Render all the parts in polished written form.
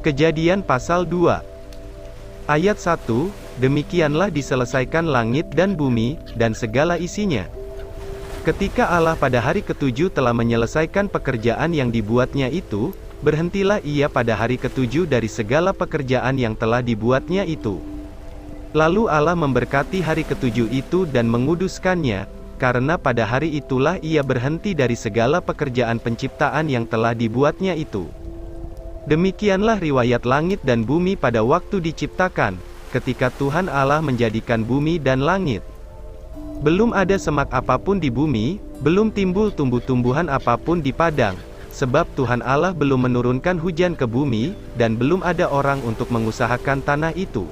Kejadian pasal 2 ayat 1, demikianlah diselesaikan langit dan bumi, dan segala isinya. Ketika Allah pada hari ketujuh telah menyelesaikan pekerjaan yang dibuatnya itu, berhentilah ia pada hari ketujuh dari segala pekerjaan yang telah dibuatnya itu. Lalu Allah memberkati hari ketujuh itu dan menguduskannya, karena pada hari itulah ia berhenti dari segala pekerjaan penciptaan yang telah dibuatnya itu. Demikianlah riwayat langit dan bumi pada waktu diciptakan, ketika Tuhan Allah menjadikan bumi dan langit. Belum ada semak apapun di bumi, belum timbul tumbuh-tumbuhan apapun di padang, sebab Tuhan Allah belum menurunkan hujan ke bumi, dan belum ada orang untuk mengusahakan tanah itu.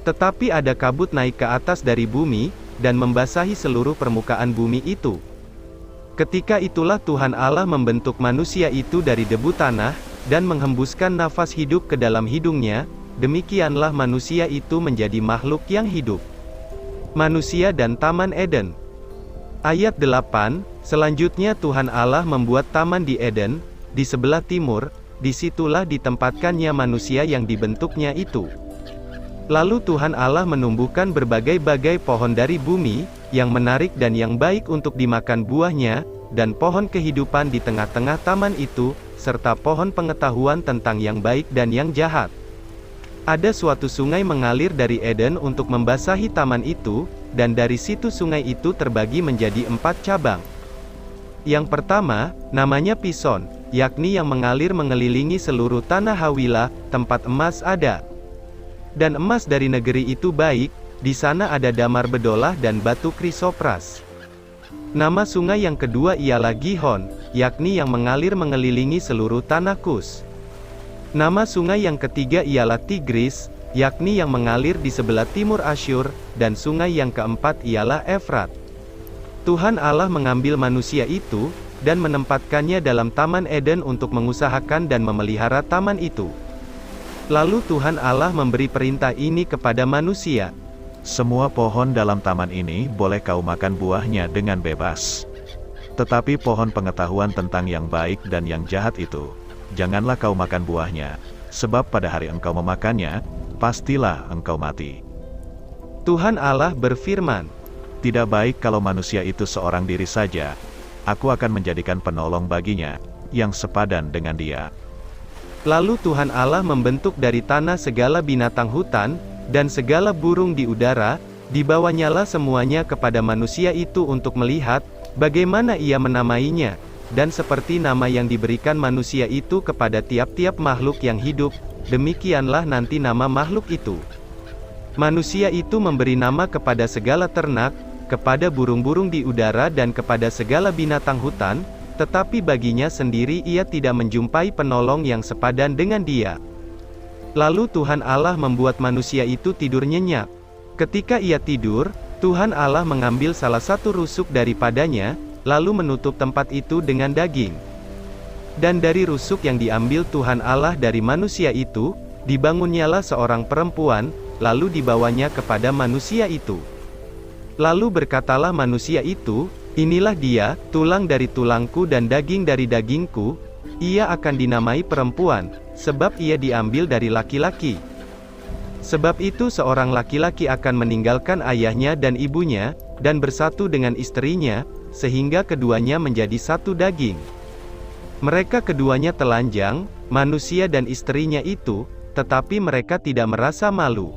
Tetapi ada kabut naik ke atas dari bumi, dan membasahi seluruh permukaan bumi itu. Ketika itulah Tuhan Allah membentuk manusia itu dari debu tanah, dan menghembuskan nafas hidup ke dalam hidungnya, demikianlah manusia itu menjadi makhluk yang hidup. Manusia dan Taman Eden. Ayat 8, selanjutnya Tuhan Allah membuat taman di Eden, di sebelah timur, disitulah ditempatkannya manusia yang dibentuknya itu. Lalu Tuhan Allah menumbuhkan berbagai-bagai pohon dari bumi, yang menarik dan yang baik untuk dimakan buahnya, dan pohon kehidupan di tengah-tengah taman itu, serta pohon pengetahuan tentang yang baik dan yang jahat. Ada suatu sungai mengalir dari Eden untuk membasahi taman itu, dan dari situ sungai itu terbagi menjadi 4 cabang. Yang pertama, namanya Pison, yakni yang mengalir mengelilingi seluruh tanah Hawilah, tempat emas ada. Dan emas dari negeri itu baik, di sana ada damar bedolah dan batu krisopras. Nama sungai yang kedua ialah Gihon, yakni yang mengalir mengelilingi seluruh tanah Kus. Nama sungai yang ketiga ialah Tigris, yakni yang mengalir di sebelah timur Asyur, dan sungai yang keempat ialah Efrat. Tuhan Allah mengambil manusia itu, dan menempatkannya dalam Taman Eden untuk mengusahakan dan memelihara taman itu. Lalu Tuhan Allah memberi perintah ini kepada manusia. Semua pohon dalam taman ini boleh kau makan buahnya dengan bebas. Tetapi pohon pengetahuan tentang yang baik dan yang jahat itu, janganlah kau makan buahnya, sebab pada hari engkau memakannya, pastilah engkau mati. Tuhan Allah berfirman, tidak baik kalau manusia itu seorang diri saja. Aku akan menjadikan penolong baginya, yang sepadan dengan dia. Lalu Tuhan Allah membentuk dari tanah segala binatang hutan, dan segala burung di udara, dibawanyalah semuanya kepada manusia itu untuk melihat, bagaimana ia menamainya, dan seperti nama yang diberikan manusia itu kepada tiap-tiap makhluk yang hidup, demikianlah nanti nama makhluk itu. Manusia itu memberi nama kepada segala ternak, kepada burung-burung di udara dan kepada segala binatang hutan, tetapi baginya sendiri ia tidak menjumpai penolong yang sepadan dengan dia. Lalu Tuhan Allah membuat manusia itu tidur nyenyak. Ketika ia tidur, Tuhan Allah mengambil salah satu rusuk daripadanya, lalu menutup tempat itu dengan daging. Dan dari rusuk yang diambil Tuhan Allah dari manusia itu, dibangunnyalah seorang perempuan, lalu dibawanya kepada manusia itu. Lalu berkatalah manusia itu, inilah dia, tulang dari tulangku dan daging dari dagingku, ia akan dinamai perempuan, sebab ia diambil dari laki-laki. Sebab itu seorang laki-laki akan meninggalkan ayahnya dan ibunya, dan bersatu dengan istrinya, sehingga keduanya menjadi satu daging. Mereka keduanya telanjang, manusia dan istrinya itu, tetapi mereka tidak merasa malu.